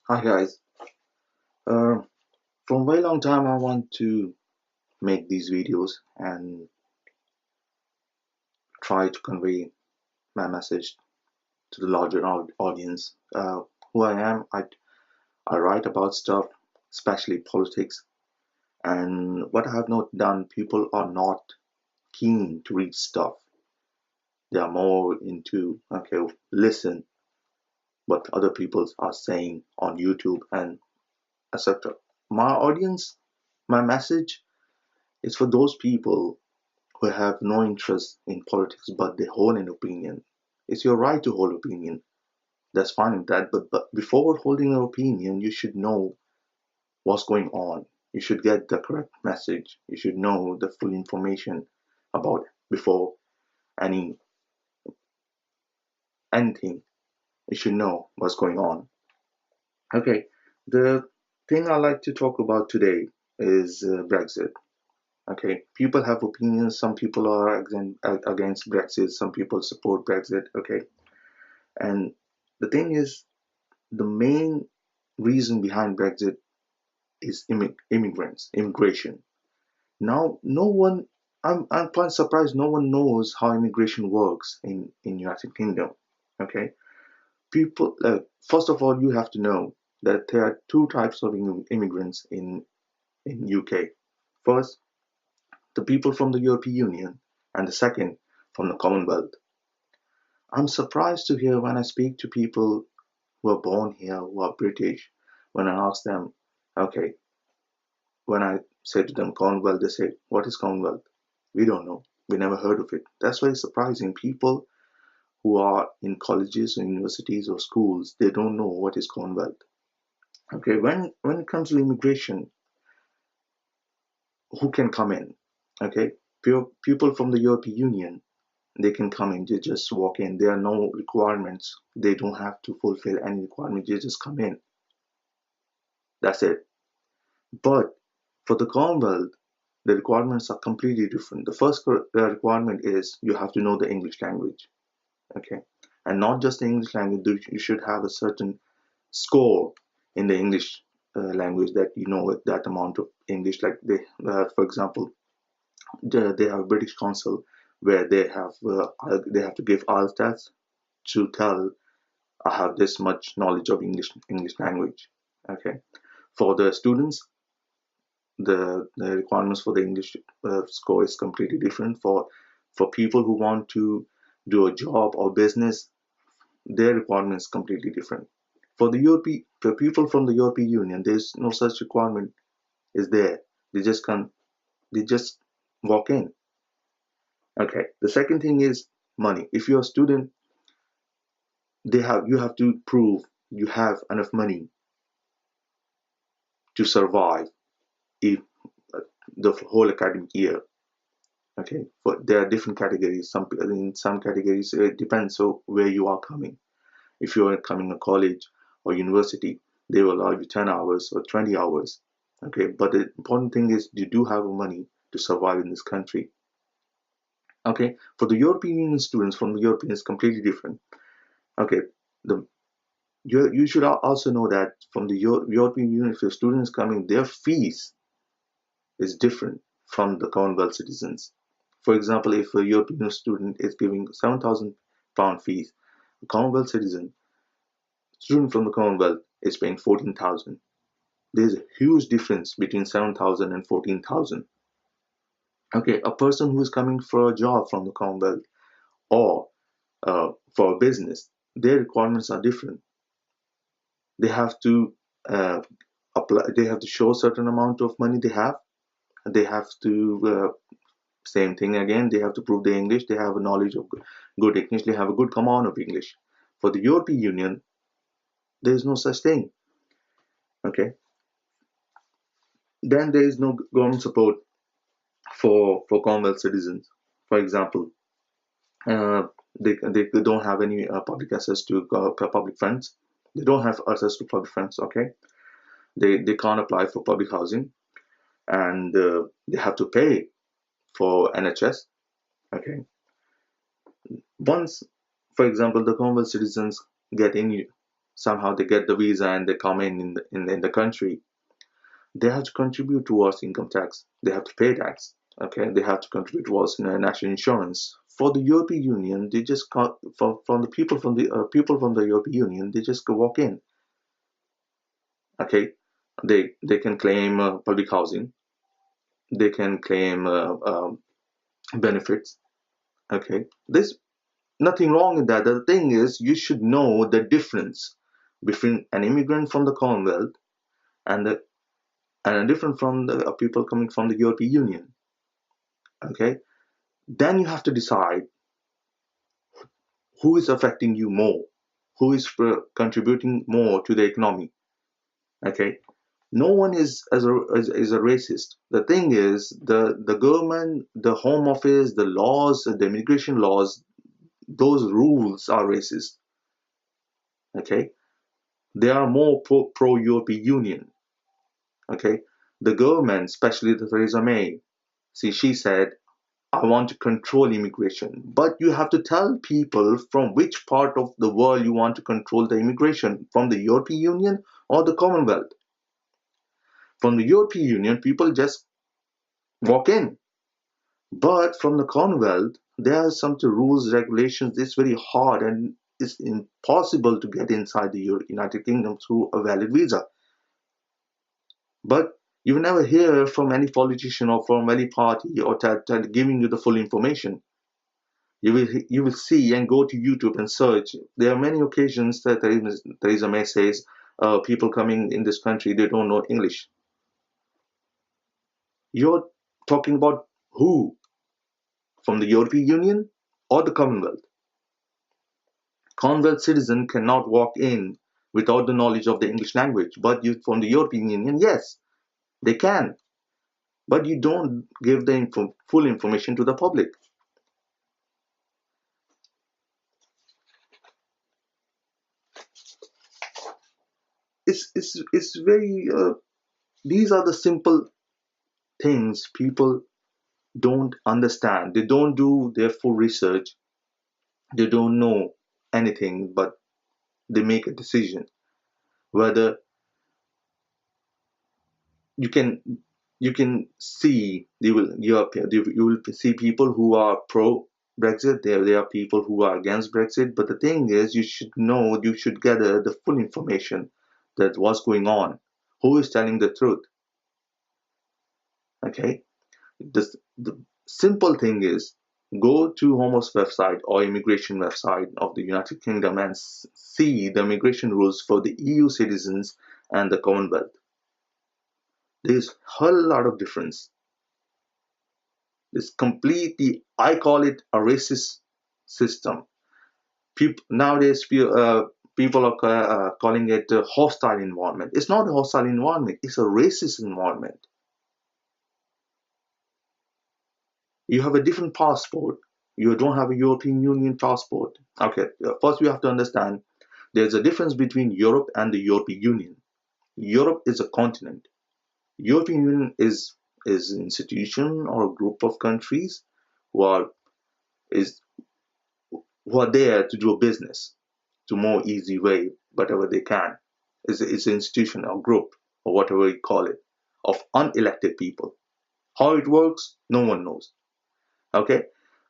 Hi guys. Uh, from a very long time, I want to make these videos and try to convey my message to the larger audience. Who I am, I write about stuff, especially politics, and what I have not done. People are not keen to read stuff. They are more into listen what other people are saying on YouTube and etc. My audience, my message is for those people who have no interest in politics but they hold an opinion. It's your right to hold opinion. That's fine with that. But before holding an opinion, you should know what's going on. You should get the correct message. You should know the full information about before any anything. You should know what's going on. Okay, the thing I like to talk about today is Brexit. Okay, people have opinions. Some people are against Brexit. Some people support Brexit. Okay, and the thing is, the main reason behind Brexit is immigrants, immigration. Now, no one, I'm quite surprised no one knows how immigration works in United Kingdom. Okay, people, first of all, you have to know that there are two types of immigrants in UK. First, the people from the European Union, and the second, from the Commonwealth. I'm surprised to hear when I speak to people who are born here, who are British, when I ask them, okay, when I say to them Commonwealth, they say, what is Commonwealth? We don't know. We never heard of it. That's very surprising. People who are in colleges or universities or schools, they don't know what is Commonwealth. Okay, when it comes to immigration, who can come in? Okay, people from the European Union, they can come in. They just walk in. There are no requirements. They don't have to fulfill any requirements. They just come in. That's it. But for the Commonwealth, the requirements are completely different. The first requirement is you have to know the English language, okay, and not just the English language. You should have a certain score in the English language, that you know that amount of English. Like for example, they have British Council where they have to give IELTS to tell I have this much knowledge of English language. Okay, for the students, the requirements for the English score is completely different. For people who want to do a job or business, their requirement is completely different. For people from the European Union, there's no such requirement is there. They just can they just walk in. Okay. The second thing is money. If you're a student, you have to prove you have enough money to survive if the whole academic year. Okay, but there are different categories. In some categories it depends on where you are coming. If you are coming to college or university, they will allow you 10 hours or 20 hours. Okay, but the important thing is you do have money to survive in this country. Okay, for the European Union students from the European is completely different. Okay, the you should also know that from the European Union, if a student is coming, their fees is different from the Commonwealth citizens. For example, if a European student is giving £7,000 fees, a Commonwealth student from the Commonwealth is paying 14,000. There's a huge difference between 7,000 and 14,000. Okay, a person who is coming for a job from the Commonwealth or for a business, their requirements are different. They have to uh, apply. They have to show a certain amount of money they have. They have to same thing again. They have to prove their English. They have a knowledge of good English. They have a good command of English. For the European Union, there is no such thing. Okay, then there is no government support for Commonwealth citizens. For example, uh, they don't have any public access to public funds. They don't have access to public funds. Okay, they can't apply for public housing, and they have to pay for NHS. Okay, once, for example, the Commonwealth citizens get in. somehow they get the visa and they come in the country, they have to contribute towards income tax. They have to pay tax. Okay, they have to contribute towards national insurance. For the European Union, they just from the people from the European Union, they just go walk in. Okay, they can claim public housing. They can claim benefits. Okay, there's nothing wrong with that. The thing is, you should know the difference between an immigrant from the Commonwealth and the and a different from the people coming from the European Union. Okay, then you have to decide who is affecting you more, who is contributing more to the economy. Okay, no one is a racist. The thing is, the government, the Home Office, the laws, the immigration laws, those rules are racist. Okay, they are more pro European Union. Okay, the government, especially the Theresa May, see, she said, I want to control immigration. But you have to tell people from which part of the world you want to control the immigration, from the European Union or the Commonwealth. From the European Union, people just walk in. But from the Commonwealth, there are some rules, regulations. It's very hard and it's impossible to get inside the United Kingdom through a valid visa. But you will never hear from any politician or from any party or giving you the full information. You will see and go to YouTube and search. There are many occasions that Theresa May says people coming in this country, they don't know English. You're talking about who? From the European Union or the Commonwealth? Commonwealth citizen cannot walk in without the knowledge of the English language. But you, from the European Union, yes, they can. But you don't give the full information to the public. It's very these are the simple things people don't understand. They don't do their full research. They don't know anything, but they make a decision whether you can see you will see people who are pro Brexit. There are people who are against Brexit. But the thing is, you should know, you should gather the full information that what's going on, who is telling the truth. Okay, the simple thing is, go to Home Office website or immigration website of the United Kingdom and see the immigration rules for the EU citizens and the Commonwealth. There's a whole lot of difference. It's completely, I call it a racist system. Nowadays, people are calling it a hostile environment. It's not a hostile environment, it's a racist environment. You have a different passport. You don't have a European Union passport. Okay, first we have to understand there's a difference between Europe and the European Union. Europe is a continent. European Union is an institution or a group of countries who are is who are there to do a business to more easy way, whatever they can. It's an institution or group or whatever you call it of unelected people. How it works, no one knows. Okay,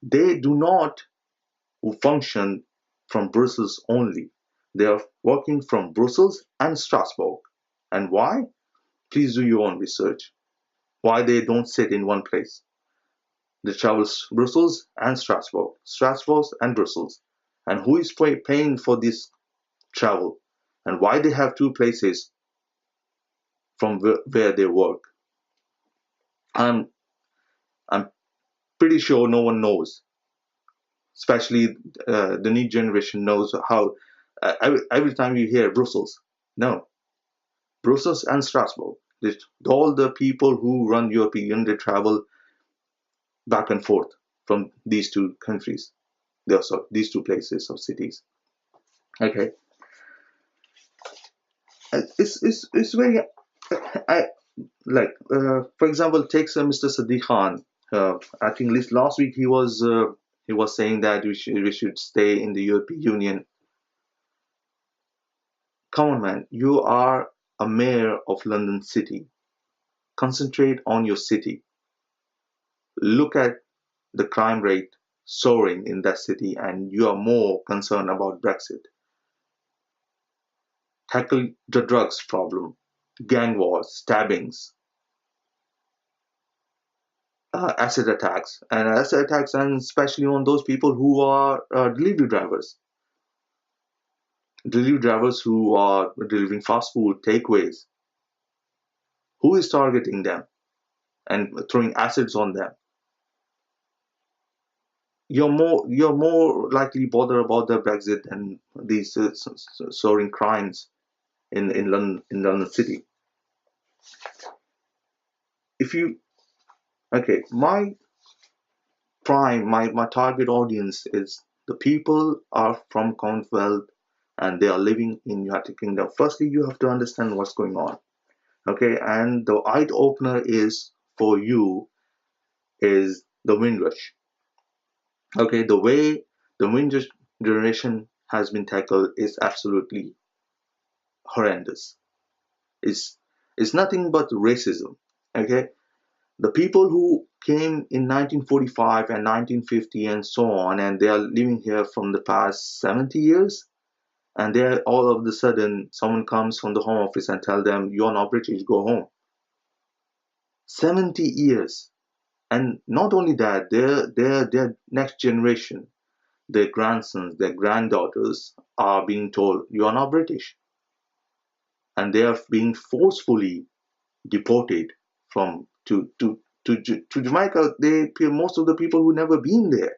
they do not function from Brussels only. They are working from Brussels and Strasbourg. And why? Please do your own research. Why they don't sit in one place? They travel Brussels and Strasbourg, Strasbourg and Brussels. And who is paying for this travel? And why they have two places from where they work? I'm I'm pretty sure no one knows, especially the new generation knows how. Every time you hear Brussels, no, Brussels and Strasbourg. All the people who run European, they travel back and forth from these two countries. So these two places or cities. Okay, it's very. I like for example, take Mr. Sadiq Khan. I think last week he was saying that we should stay in the European Union. Come on, man. You are a mayor of London City. Concentrate on your city. Look at the crime rate soaring in that city, and you are more concerned about Brexit. Tackle the drugs problem, gang wars, stabbings, acid attacks, and especially on those people who are delivery drivers who are delivering fast food, takeaways. Who is targeting them and throwing acids on them? You're more likely bothered about the Brexit than these soaring crimes in London City. If you okay, my target audience is the people are from Commonwealth and they are living in United Kingdom. Firstly, you have to understand what's going on. Okay, and the eye opener is for you is the Windrush. Okay, the way the Windrush generation has been tackled is absolutely horrendous. It's nothing but racism. Okay, the people who came in 1945 and 1950 and so on, and they are living here from the past 70 years, and they're all of a sudden someone comes from the Home Office and tell them you're not British, go home. 70 years. And not only that, their next generation, their grandsons, their granddaughters are being told you are not British, and they are being forcefully deported from to Jamaica. Most of the people who never been there.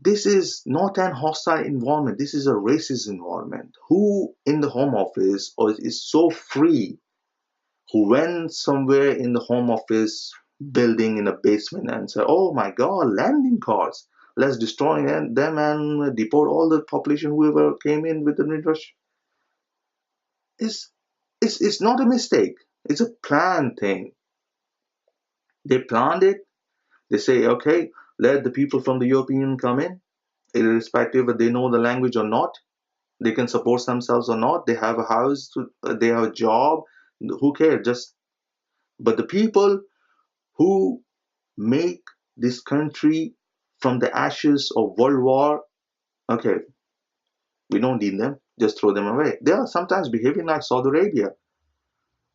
This is not an hostile environment. This is a racist environment. Who in the Home Office or is so free? Who went somewhere in the Home Office building in a basement and said, "Oh my God, landing cards. Let's destroy them and deport all the population whoever came in with the Windrush." It's, it's not a mistake. It's a planned thing. They planned it. They say, okay, let the people from the European Union come in, irrespective if they know the language or not. They can support themselves or not. They have a house, they have a job. Who cares? But the people who make this country from the ashes of World War, okay, we don't need them. Just throw them away. They are sometimes behaving like Saudi Arabia.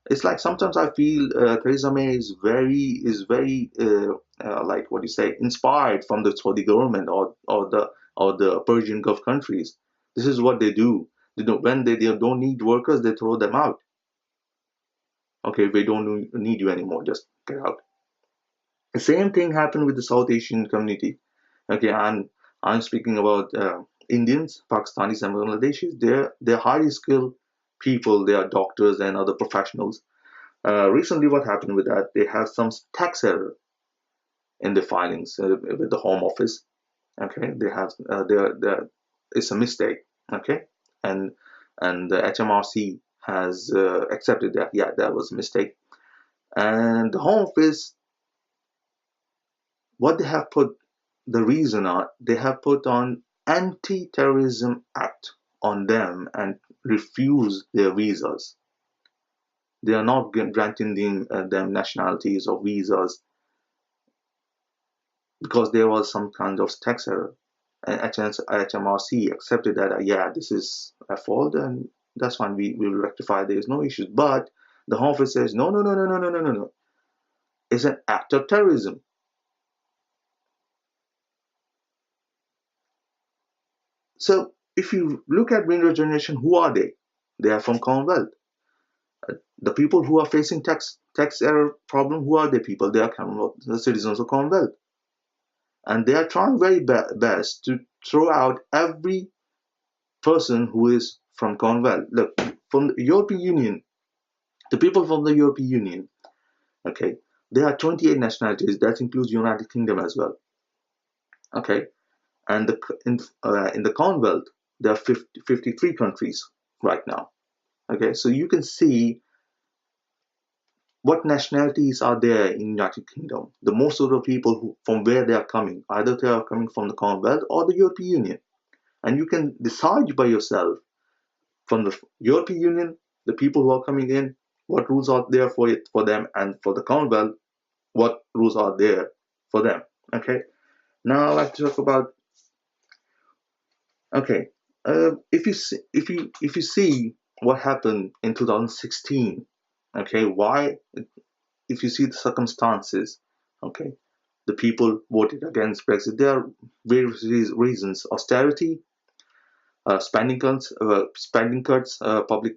It's like sometimes I feel Theresa May is very like what do you say, inspired from the Saudi government or the Persian Gulf countries. This is what they do. When they don't need workers, they throw them out. Okay, we don't need you anymore. Just get out. The same thing happened with the South Asian community. Okay, I'm speaking about Indians, Pakistanis, and Bangladeshis. They're highly skilled people. They are doctors and other professionals. Recently, what happened with that? They have some tax error in the filings with the Home Office. Okay, they have it's a mistake. Okay, and the HMRC has accepted that. Yeah, that was a mistake. And the Home Office, what they have put the reason on, they have put on Anti-Terrorism Act on them and refuse their visas. They are not granting them nationalities or visas because there was some kind of tax error. And HMRC accepted that, yeah, this is a fault and that's fine, we will rectify, there is no issues. But the Home Office says, no, no, no, no, no, no, no, no, no. It's an act of terrorism. So if you look at Windrush generation, who are they? They are from Commonwealth. The people who are facing tax error problem, who are the people? They are the citizens of Commonwealth. And they are trying very best to throw out every person who is from Commonwealth. Look, from the European Union, the people from the European Union, okay, there are 28 nationalities. That includes United Kingdom as well. Okay, and in the Commonwealth, there are 53 countries right now. Okay, so you can see what nationalities are there in United Kingdom. The most of the people who, from where they are coming, either they are coming from the Commonwealth or the European Union. And you can decide by yourself from the European Union, the people who are coming in, what rules are there for it for them, and for the Commonwealth, what rules are there for them. Okay. Now I'd like to talk about, okay, if you see what happened in 2016, okay, why, if you see the circumstances, okay, the people voted against Brexit. There are various reasons: austerity, spending cuts, public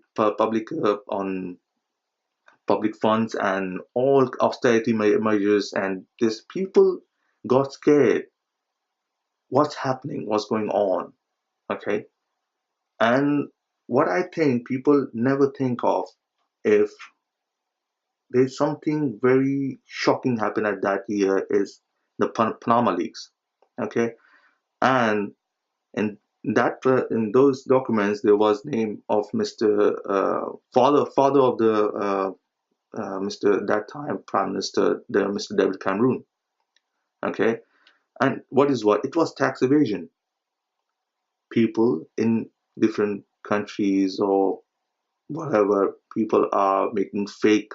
on public funds, and all austerity measures. And these people got scared. What's happening? What's going on? Okay, and what I think people never think of, if there's something very shocking happened at that year, is the Panama leaks. Okay, and in in those documents there was name of Mr. Father of the Mr. that time Prime Minister, the Mr. David Cameron. Okay, and what it was tax evasion. People in different countries or whatever, people are making fake